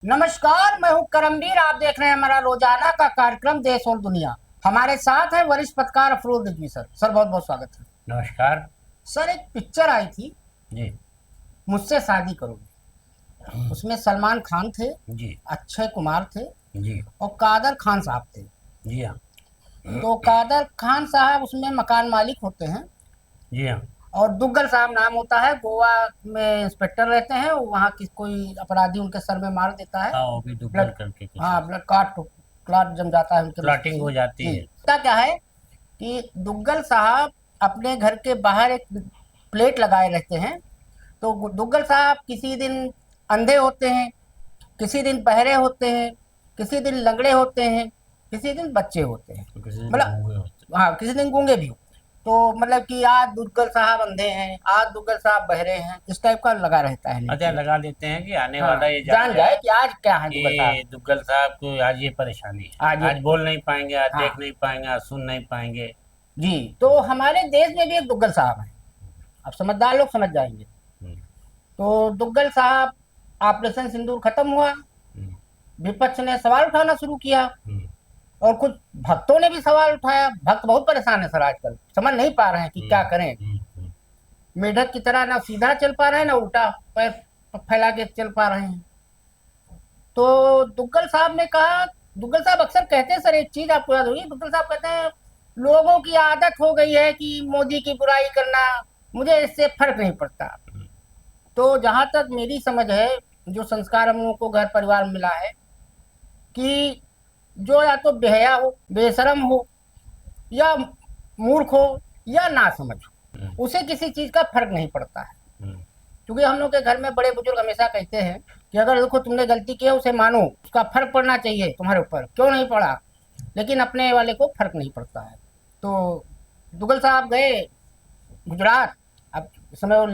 नमस्कार, मैं हूं करमवीर। आप देख रहे हैं हमारा रोजाना का कार्यक्रम देश और दुनिया। हमारे साथ है वरिष्ठ पत्रकार अफरोज रिजवी सर। सर बहुत बहुत स्वागत है। नमस्कार सर, एक पिक्चर आई थी जी। मुझसे शादी करोगे। उसमें सलमान खान थे, जी। अक्षय कुमार थे जी। और कादर खान साहब थे। जी हाँ। तो कादर खान साहब उसमें मकान मालिक होते हैं जी हाँ। और दुग्गल साहब नाम होता है। गोवा में इंस्पेक्टर रहते हैं। वहाँ की कोई अपराधी उनके सर में मार देता है। हाँ, वो भी ब्लड, दुग्गल करके कुछ हाँ, ब्लड क्लॉट जम जाता है उनके मस्तिष्क प्लॉटिंग हो में। जाती जी, है। होता क्या है कि दुग्गल साहब अपने घर के बाहर एक प्लेट लगाए रहते हैं। तो दुग्गल साहब किसी दिन अंधे होते हैं, किसी दिन बहरे होते हैं, किसी दिन लंगड़े होते हैं, किसी दिन बच्चे होते हैं। तो किसी दिन मतलब, गूंगे होते हाँ, किसी दिन गूंगे भी होते हैं। तो मतलब कि आज दुग्गल साहब अंधे हैं, आज दुग्गल साहब बहरे हैं, इस टाइप का लगा रहता है हैं। नेम अच्छा, प्लेट। लगा देते हैं कि आने हाँ, वाला ये जान जान जाए जाए कि आज क्या है दुग्गल साहब। कि दुग्गल साहब को आज ये परेशानी है, आज ये, आज बोल नहीं पाएंगे, आज हाँ देख नहीं पाएंगे, आज सुन नहीं पाएंगे। जी। तो हमारे देश में भी एक दुग्गल साहब हैं। अब समझदार लोग समझ जाएंगे। हम्म, तो दुग्गल साहब, ऑपरेशन सिंदूर खत्म हुआ, हम्म, विपक्ष ने सवाल उठाना शुरू किया हम्म, और कुछ भक्तों ने भी सवाल उठाया। भक्त बहुत परेशान है सर, आजकल समझ नहीं पा रहे हैं कि क्या करें। मेढक की तरह ना सीधा चल पा रहे हैं, ना उल्टा पैर फैला के चल पा रहे हैं। तो दुग्गल साहब ने कहा, दुग्गल साहब अक्सर कहते हैं सर, एक चीज आपको याद होगी, दुग्गल साहब कहते हैं लोगों की आदत हो गई है कि मोदी की बुराई करना, मुझे इससे फर्क नहीं पड़ता। तो जहां तक मेरी समझ है, जो संस्कार हम लोगों को घर परिवार में मिला है कि जो या तो बेहया हो, बेशरम हो, या मूर्ख हो, या ना समझ हो, उसे किसी चीज का फर्क नहीं पड़ता है। क्योंकि हम लोग के घर में बड़े बुजुर्ग हमेशा कहते हैं कि अगर देखो तुमने गलती की है उसे मानो, उसका फर्क पड़ना चाहिए तुम्हारे ऊपर, क्यों नहीं पड़ा। लेकिन अपने वाले को फर्क नहीं पड़ता है। तो दुग्गल साहब गए गुजरात। अब इस समय वो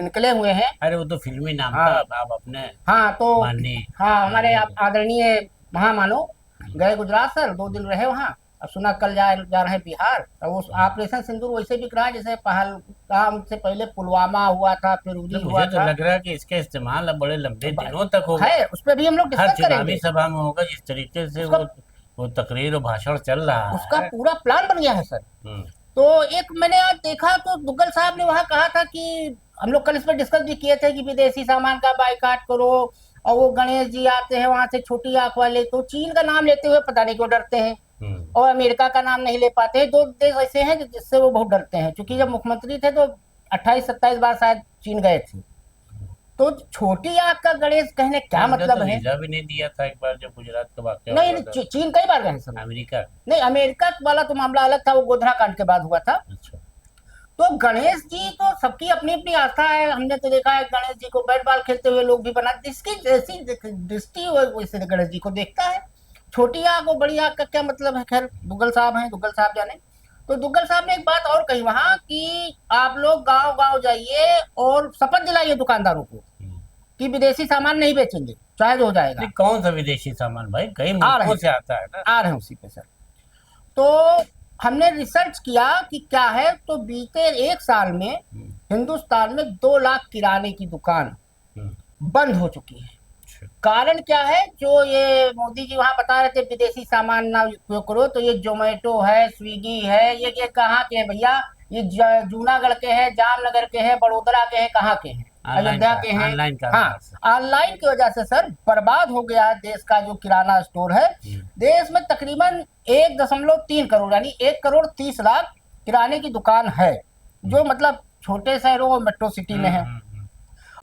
निकले हुए हैं। अरे वो तो फिल्मी नाम था, हाँ, अब आप अपने हाँ, तो माननीय हाँ, हमारे माननीय आदरणीय महामानो गए गुजरात सर, 2 दिन रहे वहाँ। अब सुना कल जा रहे हैं बिहार। और वो ऑपरेशन सिंदूर वैसे भी करा जैसे पहलगाम से पहले पुलवामा हुआ था, फिर उरी तो हुआ मुझे तो था। लग रहा है कि इसका इस्तेमाल अब बड़े लंबे तो दिनों तक होगा। है, उस पर भी हम लोग हर डिस्कस चुनावी करेंगे। सभा में होगा, जिस तरीके से उसका वो तकरीर और भाषण चल रहा उसका है। पूरा प्लान बन गया है सर। हम्म, तो एक मैंने आज देखा तो दुग्गल साहब ने वहां कहा था कि हम लोग कल इस पर डिस्कस भी किए थे कि विदेशी सामान का बाइकाट करो। और वो गणेश जी आते हैं वहां से, छोटी आंख वाले, तो चीन का नाम लेते हुए पता नहीं क्यों डरते हैं। हम्म, और अमेरिका का नाम नहीं ले पाते हैं। 2 देश ऐसे हैं जिससे वो बहुत डरते हैं, क्योंकि जब मुख्यमंत्री थे तो 28-27 बार शायद चीन गए थे। तो छोटी आंख का गणेश कहने क्या इनका मतलब तो है। वीजा भी नहीं दिया था एक बार, जब गुजरात का वाकया नहीं हुआ नहीं, था। चीन कई बार गए हैं सर। अमेरिका। नहीं, अमेरिका वाला तो मामला अलग था, वो गोधरा कांड के बाद हुआ था। अच्छा। तो गणेश जी तो सबकी अपनी अपनी आस्था है। हमने तो देखा है गणेश जी को बैट बॉल खेलते हुए लोग भी बना, जिसकी जैसी दृष्टि वैसे गणेश जी को देखता है। छोटी आग और बड़ी आग का क्या मतलब है। खैर, दुग्गल साहब हैं, दुग्गल साहब जाने। तो दुग्गल साहब ने एक बात और कही वहां कि आप लोग गांव गांव जाइए और शपथ दिलाइए दुकानदारों को कि विदेशी सामान नहीं बेचेंगे, चाहे जो हो जाएगा। नहीं, कौन सा विदेशी सामान भाई, कई आ रहे मुल्कों हैं से आता है ना। आ रहे हैं उसी पे सर। तो हमने रिसर्च किया कि क्या है, तो बीते 1 साल में हम्म, हिंदुस्तान में 2 लाख किराने की दुकान हम्म, बंद हो चुकी है। अच्छा। कारण क्या है, जो ये मोदी जी वहां बता रहे थे विदेशी सामान ना उपयोग करो, तो ये जोमेटो है, स्विगी है, ये कहाँ के हैं भैया। ये जूनागढ़ के हैं, जामनगर के हैं, बड़ोदरा के हैं, कहाँ के हैं, अयोध्या के हैं। ऑनलाइन हाँ, कारोबार से। ऑनलाइन की वजह से सर बर्बाद हो गया है देश का जो किराना स्टोर है। देश में तकरीबन 1.3 करोड़, यानी 1,30,00,000 किराने की दुकान है, जो मतलब छोटे शहरों और मेट्रो सिटी में है।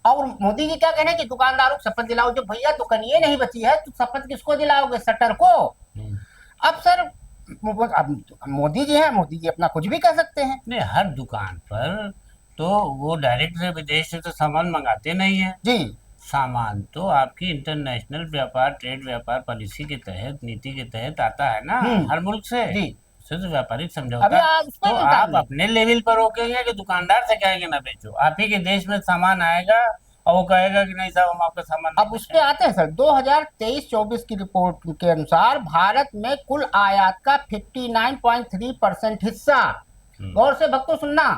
और मोदी जी क्या कह रहे हैं कि दुकानदारों को शपथ दिलाओ। जो भैया दुकानिए नहीं बची है तो शपथ किसको दिलाओगे, शटर को। हम्म। अब सर, अब मोदी जी हैं, मोदी जी अपना कुछ भी कह सकते हैं। नहीं, हर दुकान पर तो वो डायरेक्ट से विदेश से तो सामान मंगाते नहीं है। जी सामान तो आपकी इंटरनेशनल व्यापार, ट्रेड व्यापार पॉलिसी के तहत, नीति के तहत आता है ना, हर मुल्क से। जी, उससे तो व्यापारिक अभी समझौता। आज उस तो पर भी आप उतार लें। अपने लेवल पर रोकेंगे कि दुकानदार से कहेंगे ना बेचो, आप ही के देश में सामान आएगा और वो कहेगा कि नहीं साहब, हम आपका सामान नहीं अब उस पे आते हैं सर। 2023-24 की रिपोर्ट के अनुसार भारत में कुल आयात का 59.3% हिस्सा, बेचेंगे। गौर से भक्तों सुनना,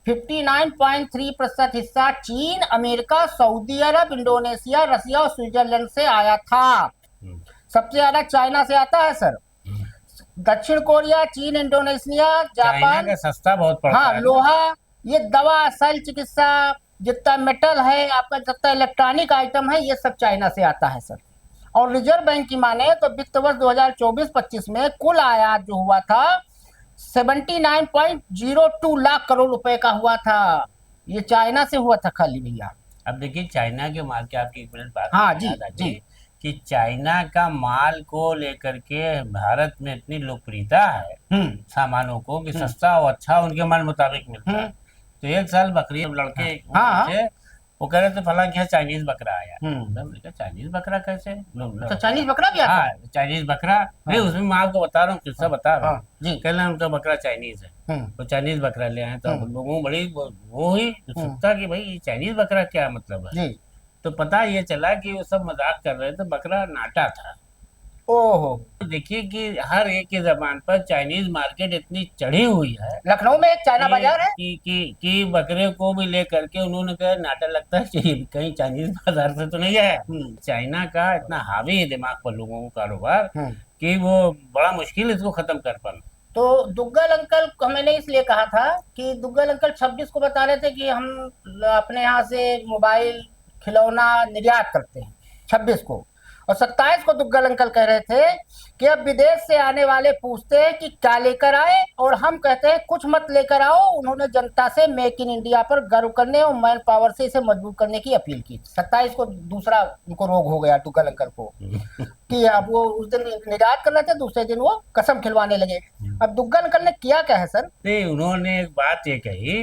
59.3% हिस्सा चीन, अमेरिका, सऊदी अरब, इंडोनेशिया, रसिया और स्विट्जरलैंड से आया था। सबसे ज्यादा चाइना से आता है सर। दक्षिण कोरिया, चीन, इंडोनेशिया, चाइना जापान। का सस्ता बहुत पड़ता हाँ, है। लोहा, ये दवा, शल्य चिकित्सा, जितना मेटल है आपका, जितना इलेक्ट्रॉनिक आइटम है, ये सब चाइना से आता है सर। और रिजर्व बैंक की माने तो वित्त वर्ष 2024-25 में कुल आयात जो हुआ था 79.02 लाख करोड़ रुपए का हुआ था। ये चाइना से हुआ था खाली भैया। अब देखिए चाइना के माल की आपकी एक मिनट बात हाँ, मुझे जी, याद आ गई जी। कि चाइना का माल को लेकर के भारत में इतनी लोकप्रियता है सामानों को कि सस्ता और अच्छा उनके मन मुताबिक मिलता है। तो एक साल बकरी लड़के हाँ। थे, वो कह रहे थे फला क्या चाइनीज बकरा आया। मैंने कहा चाइनीज बकरा कैसे? तो चाइनीज बकरा भी आता है? हाँ, चाइनीज बकरा नहीं, उसमें मैं आपको बता रहा हूँ, किस्सा बता रहा हूँ। जी। कह रहे उनका बकरा चाइनीज है, तो चाइनीज बकरा ले आए। तो अब लोगों को बड़ी वो हुई उत्सुकता कि भाई ये चाइनीज बकरा क्या मतलब है। जी। तो पता ये चला कि वो सब मजाक कर रहे थे, बकरा नाटा था। ओहो। देखिए कि हर एक की जबान पर चाइनीज मार्केट इतनी चढ़ी हुई है लखनऊ में एक चाइना बाजार है। कि बकरे को भी ले करके उन्होंने कहा नाटा लगता है कि कहीं चाइनीज बाजार से तो नहीं है। चाइना का इतना हावी है दिमाग पर लोगों को कारोबार कि वो बड़ा मुश्किल इसको खत्म कर पाना। तो दुग्गल अंकल को मैंने इसलिए कहा था कि दुग्गल अंकल 26 को बता रहे थे कि हम अपने यहाँ से मोबाइल, खिलौना निर्यात करते हैं 26 को, और 27 को दुग्गल अंकल कह रहे थे कि अब विदेश से आने वाले पूछते हैं कि क्या लेकर आए, और हम कहते हैं कुछ मत लेकर आओ। उन्होंने जनता से मेक इन इंडिया पर गर्व करने और मैन पावर से इसे मजबूत करने की अपील की। 27 को दूसरा उनको रोग हो गया दुग्गल अंकल को कि अब वो उस दिन निर्यात कर रहे थे, दूसरे दिन वो कसम खिलवाने लगे। अब दुग्गल अंकल ने किया क्या है सर? नहीं, उन्होंने एक बात ये कही,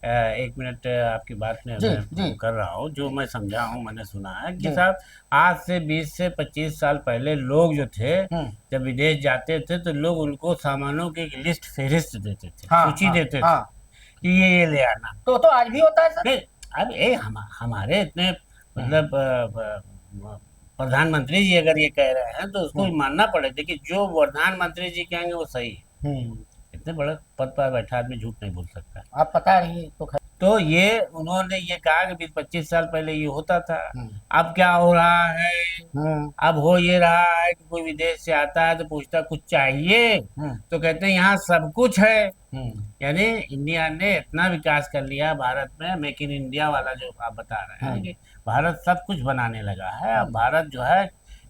एक मिनट आपकी बात में मैं कर रहा हूँ, जो मैं समझा हूँ, मैंने सुना है कि साहब आज से 20 से 25 साल पहले लोग जो थे जब विदेश जाते थे तो लोग उनको सामानों की एक लिस्ट फहरिस्त देते थे, सूची देते थे कि ये ले आना। तो आज भी होता है सर? अब हमारे इतने मतलब प्रधानमंत्री जी अगर ये कह रहे हैं तो उसको मानना पड़ेगा कि जो प्रधानमंत्री जी कहेंगे वो सही है। इतने बड़े पद पर बैठा आदमी झूठ नहीं बोल सकता। आप पता नहीं तो ये उन्होंने ये कहा कि 20-25 साल पहले ये होता था, अब क्या हो रहा है? अब हो ये रहा है कि कोई विदेश से आता है तो पूछता कुछ चाहिए, तो कहते हैं यहाँ सब कुछ है। यानी इंडिया ने इतना विकास कर लिया भारत में, मेक इन इंडिया वाला जो आप बता रहे हैं कि भारत सब कुछ बनाने लगा है। अब भारत जो है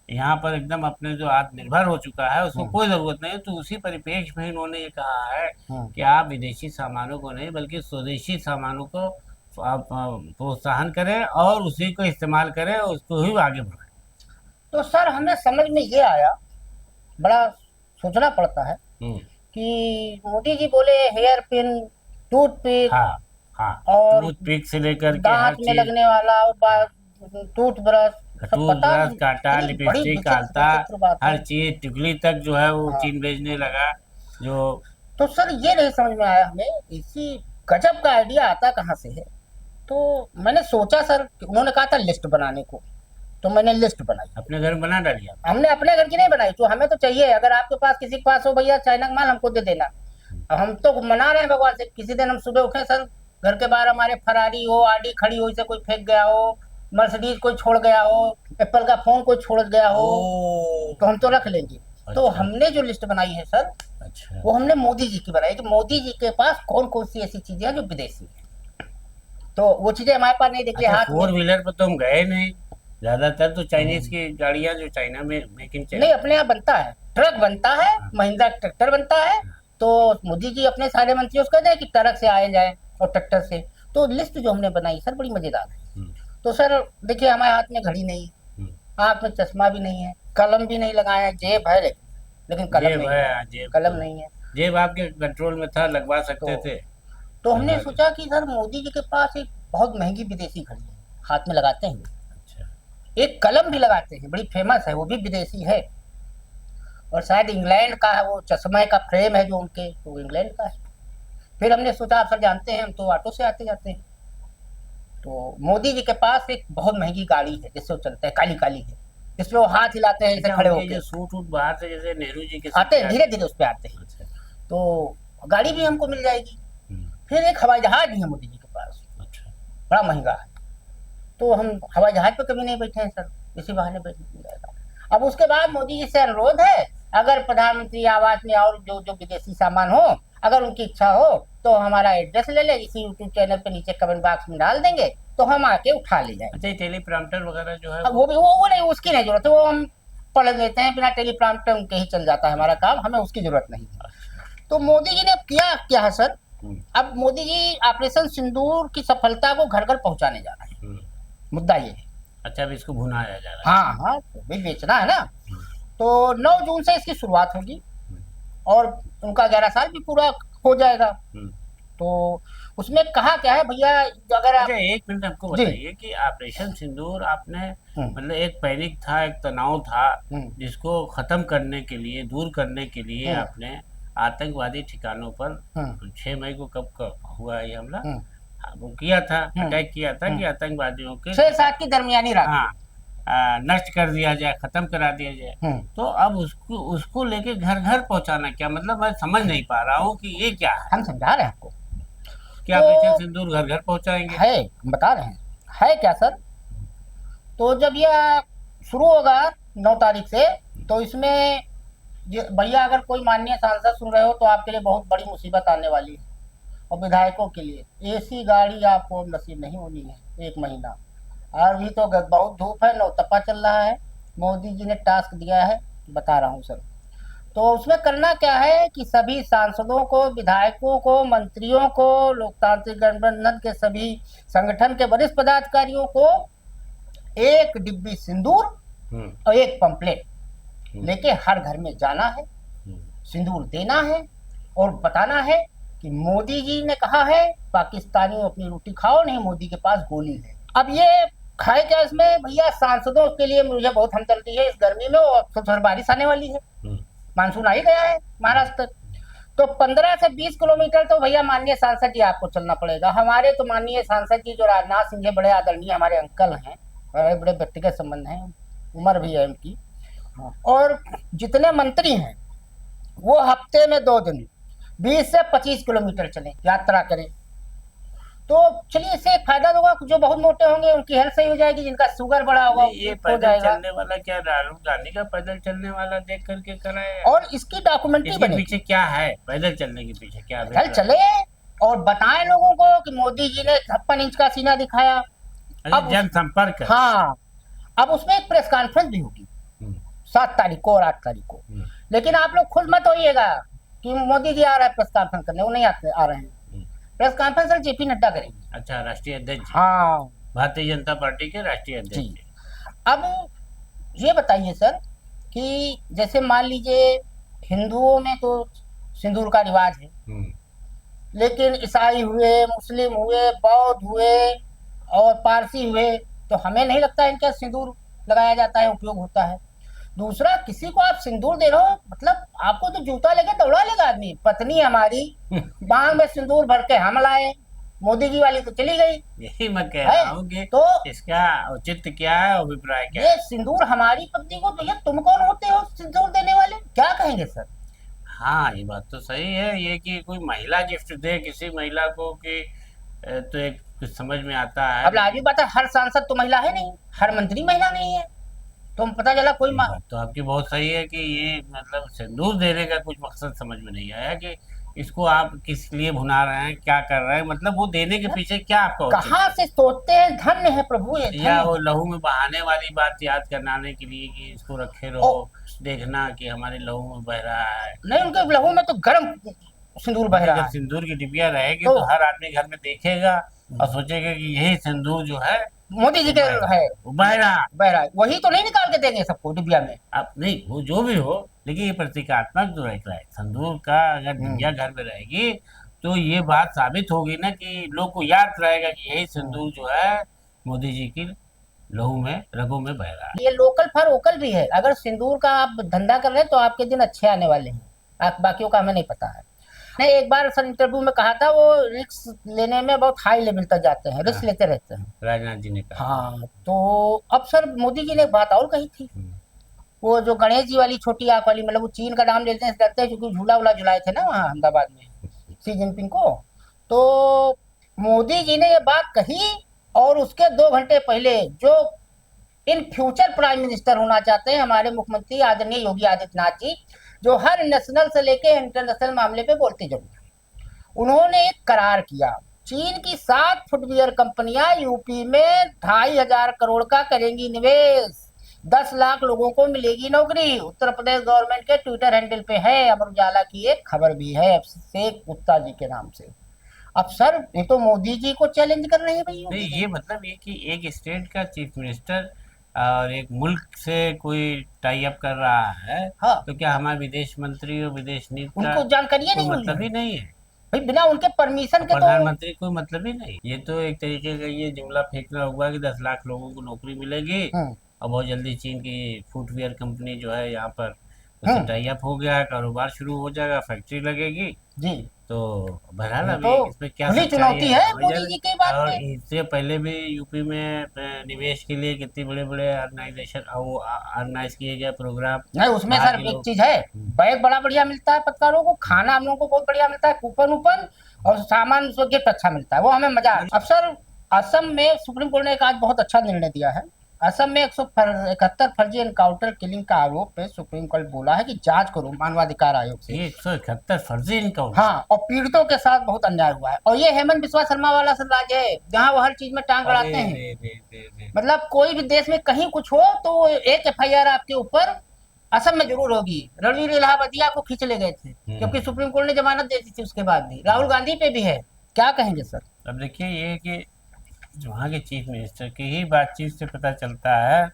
यहाँ पर एकदम अपने जो आत्मनिर्भर हो चुका है, उसको कोई जरूरत नहीं। तो उसी परिप्रेक्ष्य में इन्होंने ये कहा है कि आप विदेशी सामानों को नहीं बल्कि स्वदेशी सामानों को आप प्रोत्साहन करें और उसी को इस्तेमाल करें और उसको ही आगे बढ़ाएं। तो सर हमें समझ में ये आया, बड़ा सोचना पड़ता है कि मोदी जी बोले हेयर पिन, टूथपिक, और टूथपिक से लेकर दांत में लगने वाला टूथब्रश, काटा, लिपस्टिक, आलता, हर चीज टिकली तक जो है वो चीन भेजने लगा। जो तो सर ये नहीं समझ में आया हमें, इसी गजब का आइडिया आता कहाँ से है। तो मैंने सोचा सर, उन्होंने कहा था लिस्ट बनाने को, तो मैंने लिस्ट बनाई। अपने घर में बना डाली? हमने अपने घर की नहीं बनाई, तो हमें तो चाहिए। अगर आपके पास किसी के पास हो भैया चाइना का माल, हमको दे देना। अब हम तो मना रहे हैं भगवान से, किसी दिन हम सुबह उठे सर, घर के बाहर हमारे फरारी हो, आडी खड़ी हो, इसे कोई फेंक गया हो, मर्सिडीज कोई छोड़ गया हो, एप्पल का फोन कोई छोड़ गया हो, तो हम तो रख लेंगे। तो हमने जो लिस्ट बनाई है सर, वो हमने मोदी जी की बनाई कि मोदी जी के पास कौन कौन सी ऐसी चीजें हैं जो विदेशी है। तो वो चीजें हमारे पास नहीं, देखिए हाथ 4 व्हीलर पर तो हम गए नहीं, ज्यादातर तो चाइनीज की गाड़ियां जो चाइना में मेक इन नहीं, अपने यहाँ बनता है, ट्रक बनता है, महिंद्रा ट्रैक्टर बनता है। तो मोदी जी अपने सारे मंत्रियों को कहते हैं कि ट्रक से आए जाए और ट्रैक्टर से। तो लिस्ट जो हमने बनाई सर बड़ी मजेदार है। तो सर देखिए हमारे हाथ में घड़ी नहीं है, आंख में चश्मा भी नहीं है, कलम भी नहीं लगाया है, जेब है लेकिन कलम नहीं है, कलम नहीं है। जेब आपके कंट्रोल में था, लगवा सकते थे। तो हमने सोचा कि सर मोदी जी के पास एक बहुत महंगी विदेशी घड़ी है, हाथ में लगाते हैं। अच्छा। एक कलम भी लगाते हैं, बड़ी फेमस है, वो भी विदेशी है, और शायद इंग्लैंड का है। वो चश्मे का फ्रेम है जो उनके, वो इंग्लैंड का है। फिर हमने सोचा आप सर जानते हैं हम तो ऑटो से आते जाते हैं, तो मोदी जी के पास एक बहुत महंगी गाड़ी है जिससे वो चलते हैं, काली काली है, जिसमें वो हाथ हिलाते हैं जैसे खड़े होकर। सूट बाहर से जैसे नेहरू जी के आते हैं, धीरे धीरे उस पर आते हैं। तो गाड़ी भी हमको मिल जाएगी। फिर एक हवाई जहाज भी है मोदी जी के पास, अच्छा। बड़ा महंगा है, तो हम हवाई जहाज पे कभी नहीं बैठे हैं सर, इसी बहाने बैठ जाएगा। अब उसके बाद मोदी जी से अनुरोध है, अगर प्रधानमंत्री आवास में और जो जो विदेशी सामान हो, अगर उनकी इच्छा हो तो हमारा एड्रेस ले ले, इसी यूट्यूब चैनल पे नीचे कमेंट बॉक्स में डाल देंगे, तो हम आके उठा ले जाएंगे। अच्छा, ये टेलीप्रॉम्प्टर वगैरह जो है अब वो भी वो नहीं, उसकी नहीं जरूरत है, वो हम पढ़ लेते हैं, बिना टेलीप्रॉम्प्टर उनके ही चल जाता है हमारा काम, हमें उसकी जरूरत नहीं है। तो मोदी जी ने अब किया क्या है सर, अब मोदी जी ऑपरेशन सिंदूर की सफलता को घर घर पहुंचाने जा रहे हैं, मुद्दा ये है। अच्छा, अब इसको भुनाया जा रहा है। हाँ हाँ, तो भी बेचना है ना। तो 9 जून से इसकी शुरुआत होगी और उनका 11 साल भी पूरा हो जाएगा। तो उसमें कहा क्या है भैया, अगर आप अच्छा, एक मिनट हमको बताइए कि ऑपरेशन सिंदूर आपने मतलब एक पैनिक था, एक तनाव था, जिसको खत्म करने के लिए, दूर करने के लिए आपने आतंकवादी ठिकानों पर 6 मई को कब हुआ ये हमला, वो किया था, अटैक किया था कि आतंकवादियों के 6-7 की दरमियानी रात, हाँ, नष्ट कर दिया जाए, खत्म करा दिया जाए। तो अब उसको लेके घर घर पहुंचाना, क्या मतलब, मैं समझ नहीं पा रहा हूँ कि ये क्या है। हम समझा रहे हैं आपको, क्या ऑपरेशन सिंदूर घर घर पहुंचाएंगे? है, हम बता रहे हैं, है क्या सर। तो जब यह शुरू होगा 9 तारीख से, तो इसमें भैया अगर कोई माननीय सांसद सुन रहे हो तो आपके लिए बहुत बड़ी मुसीबत आने वाली है, और विधायकों के लिए एसी गाड़ी आपको नसीब नहीं होनी है 1 महीना। और भी तो बहुत धूप है, नौतपा चल रहा है, मोदी जी ने टास्क दिया है, बता रहा हूँ सर। तो उसमें करना क्या है कि सभी सांसदों को, विधायकों को, मंत्रियों को, लोकतांत्रिक गठबंधन के सभी संगठन के वरिष्ठ पदाधिकारियों को एक डिब्बी सिंदूर और एक पंपलेट लेके हर घर में जाना है, सिंदूर देना है और बताना है कि मोदी जी ने कहा है पाकिस्तानियों अपनी रोटी खाओ, नहीं मोदी के पास गोली है। अब ये खाए क्या इसमें भैया, सांसदों के लिए मुझे बहुत हमदर्दी है इस गर्मी में, और फिर बारिश आने वाली है, मानसून आ ही गया है महाराष्ट्र तक। तो 15 से 20 किलोमीटर तो भैया माननीय सांसद जी आपको चलना पड़ेगा। हमारे तो माननीय सांसद जी जो राजनाथ सिंह जी, बड़े आदरणीय हमारे अंकल हैं, बड़े बड़े व्यक्तिगत संबंध हैं, उम्र भी है उनकी, और जितने मंत्री हैं वो हफ्ते में 2 दिन 20 से 25 किलोमीटर चलें, यात्रा करें। तो चलिए, इससे एक फायदा होगा, जो बहुत मोटे होंगे उनकी हेल्थ सही हो जाएगी, जिनका शुगर बढ़ा होगा ये पैदल चलने वाला, क्या राहुल गांधी का पैदल चलने वाला देख करके कराए, और इसकी डॉक्यूमेंट्री बने, पीछे क्या है, पैदल चलने के पीछे क्या पैदल चले और बताएं लोगों को कि मोदी जी ने 56 इंच का सीना दिखाया। अब जनसंपर्क, हाँ, अब उसमें एक प्रेस कॉन्फ्रेंस भी होगी 7 तारीख को और 8 तारीख को। लेकिन आप लोग खुद मत होइएगा कि मोदी जी आ रहे हैं प्रेस कॉन्फ्रेंस करने, वो नहीं आ रहे हैं। प्रेस कॉन्फ्रेंस जेपी नड्डा करेंगे। अच्छा, राष्ट्रीय अध्यक्ष, हाँ, भारतीय जनता पार्टी के राष्ट्रीय अध्यक्ष। अब ये बताइए सर कि जैसे मान लीजिए हिंदुओं में तो सिंदूर का रिवाज है, लेकिन ईसाई हुए, मुस्लिम हुए, बौद्ध हुए और पारसी हुए, तो हमें नहीं लगता इनका सिंदूर लगाया जाता है, उपयोग होता है। दूसरा, किसी को आप सिंदूर दे रहे हो, मतलब आपको तो जूता लेके दौड़ा लेगा आदमी। पत्नी हमारी बांग में सिंदूर भर के हम लाए, मोदी जी वाली तो चली गई। यही मैं कह रहा हूँ कि तो इसका औचित्य क्या है, अभिप्राय क्या है? ये सिंदूर हमारी पत्नी को, भैया तुम कौन होते हो सिंदूर देने वाले, क्या कहेंगे सर? हाँ, ये बात तो सही है, ये कि कोई महिला गिफ्ट दे किसी महिला को कि तो एक कुछ समझ में आता है। अब लाजमी बात है, हर सांसद तो महिला है नहीं, हर मंत्री महिला नहीं है, तो पता चला कोई बात तो आपकी बहुत सही है कि ये मतलब सिंदूर देने का कुछ मकसद समझ में नहीं आया कि इसको आप किस लिए भुना रहे हैं, क्या कर रहे हैं, मतलब वो देने के पीछे क्या आपका, कहाँ से सोचते हैं, धन्य है प्रभु ये, या वो लहू में बहाने वाली बात याद कराने के लिए कि इसको रखे रहो, देखना कि हमारे लहू में बह रहा है। नहीं, उनके लहू में तो गर्म सिंदूर बह रहा है। जब सिंदूर की डिबिया रहेगी तो हर आदमी घर में देखेगा और सोचेगा कि यही सिंदूर जो है मोदी जी के है, बह रहा, वही तो नहीं निकाल के देंगे सबको डिबिया में। अब नहीं, वो जो भी हो, लेकिन ये प्रतीकात्मक जो है सिंदूर का, अगर डिबिया घर में रहेगी तो ये बात साबित होगी ना कि लोग को याद रहेगा कि यही सिंदूर जो है मोदी जी की लहू में, रगों में बह रहा है। ये लोकल फॉर वोकल भी है, अगर सिंदूर का आप धंधा कर रहे हैं तो आपके दिन अच्छे आने वाले हैं, आप बाकियों का हमें नहीं पता है। नहीं, एक बार सर इंटरव्यू में कहा था, वो रिस्क लेने में बहुत हाई लेवल तक जाते हैं, रिस्क लेते रहते हैं, राजनाथ जी ने कहा। हाँ, तो अब सर मोदी जी ने एक बात और कही थी, वो जो गणेश जी वाली छोटी आंख वाली, मतलब वो चीन का नाम लेते हैं, डरते हैं, क्योंकि झूला उला झुलाए थे ना वहाँ अहमदाबाद में सी जिनपिंग को, तो मोदी जी ने ये बात कही, और उसके 2 घंटे पहले जो इन फ्यूचर प्राइम मिनिस्टर होना चाहते हैं हमारे मुख्यमंत्री आदरणीय योगी आदित्यनाथ जी, जो हर नेशनल से लेके इंटरनेशनल मामले पे बोलते जरूर हैं, उन्होंने एक करार किया। चीन की 7 फुटवियर कंपनियां यूपी में 2,500 करोड़ का करेंगी निवेश, 10 लाख लोगों को मिलेगी नौकरी। उत्तर प्रदेश गवर्नमेंट के ट्विटर हैंडल पे है, अमर उजाला की एक खबर भी है शेख गुप्ता जी के नाम से। अब सर ये तो मोदी जी को चैलेंज कर रहे हैं भाई। नहीं, ये मतलब ये कि एक स्टेट का चीफ मिनिस्टर और एक मुल्क से कोई टाई अप कर रहा है, हाँ, तो क्या हमारे विदेश मंत्री और विदेश नीति का उनको जानकारी कोई नहीं हुई मतलब है ही नहीं है? भाई, बिना उनके परमिशन के तो। प्रधानमंत्री कोई मतलब ही नहीं। ये तो एक तरीके का ये जुमला फेंकना हुआ कि 10 लाख लोगों को नौकरी मिलेगी, और बहुत जल्दी चीन की फुटवियर कंपनी जो है यहाँ पर उससे टाई अप हो गया है, कारोबार शुरू हो जाएगा, फैक्ट्री लगेगी जी। तो बहरहाल ये अभी तो इसमें क्या खुली सच्चाई चुनौती है समझ मोदी आ जी की बात और में। इससे पहले भी यूपी में निवेश के लिए कितने बड़े बड़े ऑर्गेनाइजेशन वो ऑर्गेनाइज किए गए प्रोग्राम। नहीं, उसमें बाहर सर के एक लोग चीज है, बैग बड़ा बढ़िया मिलता है पत्रकारों को, खाना हम लोगों को बहुत बढ़िया मिलता है, कूपन ऊपन, और सामान उसको गिफ्ट अच्छा मिलता है, वो हमें मजा आता है। अब सर असम में सुप्रीम कोर्ट ने एक आज बहुत अच्छा निर्णय दिया है। असम में 171 फर्जी एनकाउंटर किलिंग का आरोप पे सुप्रीम कोर्ट बोला है कि जांच करो मानवाधिकार आयोग से। ये 171 फर्जी इनकाउंटर। हाँ, और पीड़ितों के साथ बहुत अन्याय हुआ है, और ये हेमंत बिस्वा शर्मा वाला सर राज है, जहाँ वो हर चीज में टांग अड़ाते हैं। मतलब कोई भी देश में कहीं कुछ हो तो वो एक FIR आपके ऊपर असम में जरूर होगी। रणवीर इलाहाबादिया को खींच ले गए थे, क्योंकि सुप्रीम कोर्ट ने जमानत दे दी थी उसके बाद भी। राहुल गांधी पे भी है, क्या कहेंगे सर? अब देखिए ये है कि वहाँ के चीफ मिनिस्टर की ही बातचीत से पता चलता है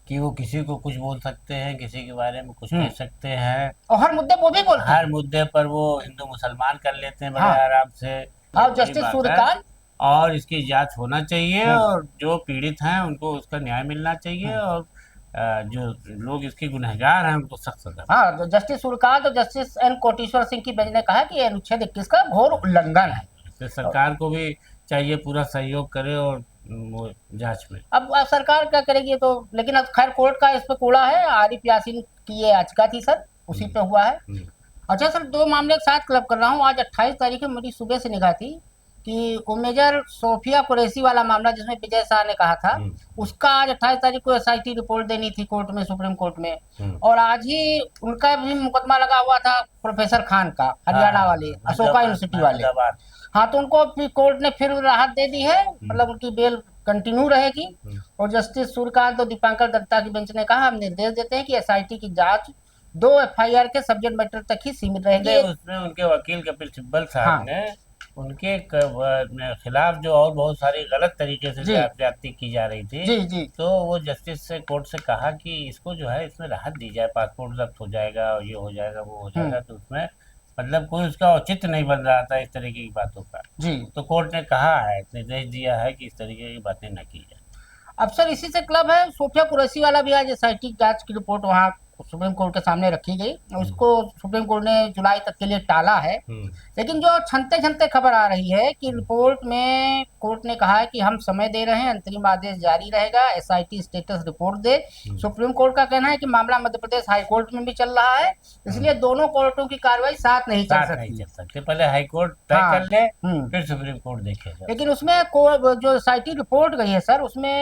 कि वो किसी को कुछ बोल सकते हैं, किसी के बारे में कुछ कह सकते हैं, और हर मुद्दे वो भी बोलते हैं। हर मुद्दे पर वो हिंदू मुसलमान कर लेते हैं बड़े हाँ। आराम से। हाँ, यही जस्टिस बात है। सूर्यकांत। और इसकी जांच होना चाहिए, और जो पीड़ित हैं उनको उसका न्याय मिलना चाहिए, और जो लोग इसके गुनहगार हैं उनको सख्त सजा। हाँ, तो जस्टिस सूर्यकांत और जस्टिस N कोटेश्वर सिंह की बेंच ने कहा कि ये अनुच्छेद 21 का घोर उल्लंघन है। तो सरकार को भी चाहिए पूरा सहयोग करे और वो जांच में। अब सरकार क्या करेगी तो, लेकिन अब खैर कोर्ट का इस पे कूड़ा है। आरिफ यासीन की ये याचिका थी सर, उसी पे हुआ है। अच्छा सर, 2 मामले एक साथ क्लब कर रहा हूँ। आज 28 तारीख को मेरी सुबह से निगाह थी कि मेजर सोफिया कुरैशी वाला मामला जिसमें विजय शाह ने कहा था, उसका आज 28 तारीख को SIT रिपोर्ट देनी थी कोर्ट में, सुप्रीम कोर्ट में। और आज ही उनका भी मुकदमा लगा हुआ था प्रोफेसर खान का, हरियाणा वाले, अशोका यूनिवर्सिटी वाले। हाँ, तो उनको कोर्ट ने फिर राहत दे दी है, मतलब उनकी बेल कंटिन्यू रहेगी। और जस्टिस सूर्यकांत और दीपांकर दत्ता की बेंच ने कहा, हम निर्देश देते हैं कि SIT की जांच 2 FIR के सब्जेक्ट मैटर तक ही सीमित रहेगी। उसमें उनके वकील कपिल सिब्बल साहब ने उनके खिलाफ जो और बहुत सारी गलत तरीके से ज्यादती की जा रही थी, जी। तो वो जस्टिस से कोर्ट से कहा कि इसको जो है इसमें राहत दी जाए, पासपोर्ट जब्त हो जाएगा और ये हो जाएगा वो हो जाएगा। तो उसमें मतलब कोई उसका औचित्य नहीं बन रहा था इस तरीके की बातों का। जी। तो कोर्ट ने कहा है, निर्देश दिया है कि इस तरीके की बातें न की जाए। अब सर इसी से क्लब है, सोफिया कुरैशी वाला भी आज SIT जांच की रिपोर्ट वहाँ सुप्रीम कोर्ट के सामने रखी गई। उसको सुप्रीम कोर्ट ने जुलाई तक के लिए टाला है। लेकिन जो छनते छनते खबर आ रही है कि रिपोर्ट में कोर्ट ने कहा है कि हम समय दे रहे हैं, अंतरिम आदेश जारी रहेगा, SIT स्टेटस रिपोर्ट दे। सुप्रीम कोर्ट का कहना है कि मामला मध्य प्रदेश हाई कोर्ट में भी चल रहा है, इसलिए दोनों कोर्टों की कार्रवाई साथ नहीं चल सकती। पहले हाई कोर्ट तय कर ले, फिर सुप्रीम कोर्ट देखेगा। लेकिन उसमें जो SIT रिपोर्ट गई है सर, उसमें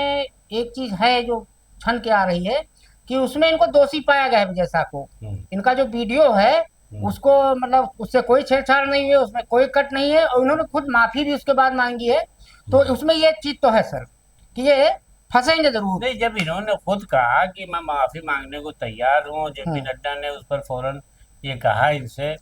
एक चीज है जो छन के आ रही है कि उसमें इनको दोषी पाया गया है विजय शाह को। इनका जो वीडियो है उसको मतलब उससे कोई छेड़छाड़ नहीं है, उसमें कोई कट नहीं है, और उन्होंने खुद माफी भी उसके बाद मांगी है। तो उसमें ये चीज तो है सर कि ये फंसेंगे जरूर। नहीं, जब इन्होंने खुद कहा कि मैं माफी मांगने को तैयार हूँ, JP नड्डा ने उस पर फौरन ये कहा इनसे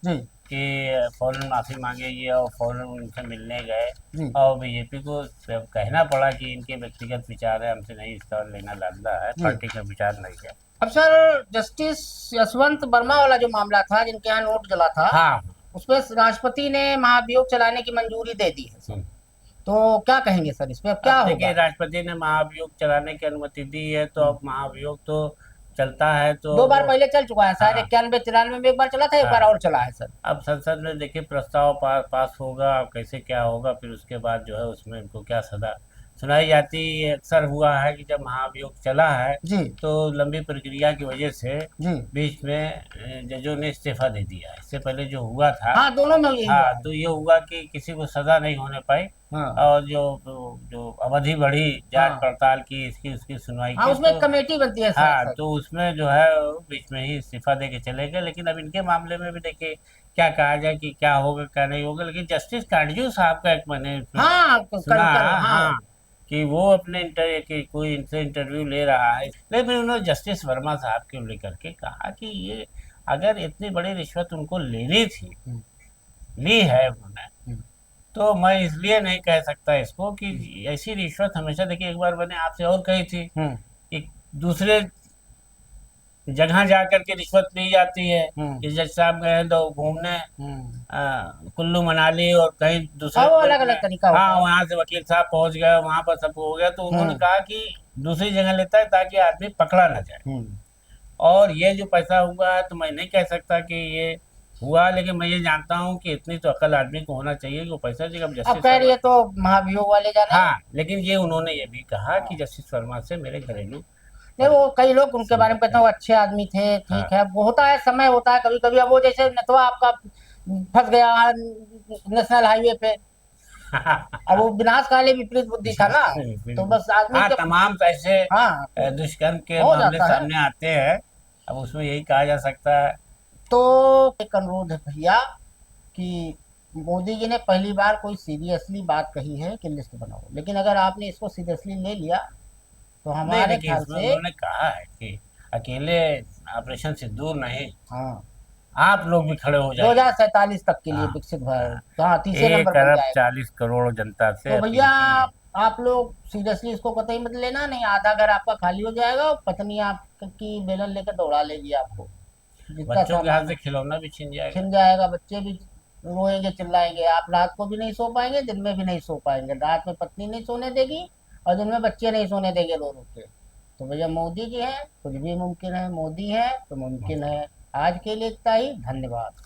कि फौरन माफी मांगेगी, और फौरन उनसे मिलने गए, और बीजेपी को कहना पड़ा कि इनके व्यक्तिगत विचार है, हमसे नहीं इसका लेना लाना है, पार्टी का विचार नहीं है। अब सर जस्टिस यशवंत वर्मा वाला जो मामला था, जिनके यहाँ नोट जला था, उसपे राष्ट्रपति ने महाभियोग चलाने की मंजूरी दे दी है। तो क्या कहेंगे सर इस पे, अब क्या होगा? राष्ट्रपति ने महाभियोग चलाने की अनुमति दी है, तो अब महाभियोग तो चलता है। तो 2 बार पहले चल चुका है, शायद 91-93 में एक बार चला था, एक बार और चला है सर। अब संसद में देखिए प्रस्ताव पास होगा, कैसे क्या होगा, फिर उसके बाद जो है उसमें इनको क्या सुनाई जाती है। अक्सर हुआ है कि जब महाभियोग चला है जी तो लंबी प्रक्रिया की वजह से जी। बीच में जजों ने इस्तीफा दे दिया। इससे पहले जो हुआ था, हाँ, दोनों में यही हुआ हाँ, है। तो ये हुआ कि किसी को सजा नहीं होने पाई, हाँ और जो जो अवधि बढ़ी जांच हाँ पड़ताल की, इसकी उसकी सुनवाई हाँ, की, उसमें तो एक कमेटी बनती है साथ हाँ, साथ। तो उसमें जो है वो बीच में ही इस्तीफा दे के चले गए। लेकिन अब इनके मामले में भी देखिए क्या कहा जाए कि क्या होगा क्या नहीं होगा। लेकिन जस्टिस काटजू साहब का एक मैंने हाँ सुना, हाँ हाँ, कि वो अपने कि कोई इनसे इंटरव्यू ले रहा है, लेकिन उन्होंने जस्टिस वर्मा साहब को लेकर के कहा कि ये अगर इतनी बड़ी रिश्वत उनको लेनी थी, हम्म, ली है उन्होंने, हम्म, तो मैं इसलिए नहीं कह सकता इसको कि ऐसी रिश्वत हमेशा, देखिए एक बार मैंने आपसे और कही थी हम्म, कि दूसरे जगह जा करके रिश्वत ली जाती है, हम्म, कि जज साहब गए हैं तो घूमने हम्म। कुल्लू मनाली और कहीं दूसरे हाँ, वो मुल्क अलग में, अलग तरीका हाँ, होता है। वहां से वकील साहब पहुंच गए, वहां पर सब हो गया, तो उन्होंने हम्म कहा कि दूसरी जगह लेता है ताकि आदमी पकड़ा ना जाए। हम्म। और ये जो पैसा हुआ है तो मैं नहीं कह सकता कि ये हुआ, लेकिन मैं ये जानता हूँ कि इतनी तो अकल आदमी को होना चाहिए कि वो पैसा देगा। अब अब जस्टिस कह रही वर्मा, है तो महाभियोग वाले जाने। हाँ, लेकिन ये उन्होंने ये भी कहा कि जस्टिस वर्मा से मेरे घरेलू नहीं, वो कई लोग उनके बारे में कहते हैं वो अच्छे आदमी थे, हाँ। ठीक है, वो होता है, समय होता है कभी कभी। अब वो जैसे नथवा आपका फंस गया नेशनल हाईवे पे, अब वो विनाश काले विपरीत बुद्धि था ना, तो बस आदमी हाँ, के। तमाम ऐसे हाँ, दुष्कर्म के हो मामले जाता है। सामने आते हैं। अब उसमें यही कहा जा सकता है। तो एक अनुरोध है भैया कि मोदी जी ने पहली बार कोई सीरियसली बात कही है कि लिस्ट बनाओ, लेकिन अगर आपने इसको सीरियसली ले लिया तो नहीं, हमारे देखिए ख्याल इसमें से। उन्होंने कहा है कि अकेले ऑपरेशन सिंदूर नहीं, हाँ, आप लोग भी खड़े हो जाइए। 2047 तक के लिए हाँ, विकसित हाँ, भारत, तो हाँ, तीसरे नंबर एक पर अरब जाएगा। 40 करोड़ जनता से तो भैया अपील की है। आप लोग सीरियसली इसको कतई मत लेना, नहीं आधा घर आपका खाली हो जाएगा और पत्नी आपकी बेलन लेकर दौड़ा लेगी आपको, जितना बच्चों के हाथ सामान से है खिलौना भी छिन जाएगा। छिन जाएगा, बच्चे भी रोएंगे चिल्लाएंगे, आप रात को भी नहीं सो पाएंगे, दिन में भी नहीं सो पाएंगे। रात में पत्नी नहीं सोने देगी और दिन में बच्चे नहीं सोने देंगे रो रो के। तो भैया मोदी जी हैं, कुछ भी मुमकिन है, मोदी है तो मुमकिन है। आज के लिए इतना ही, धन्यवाद।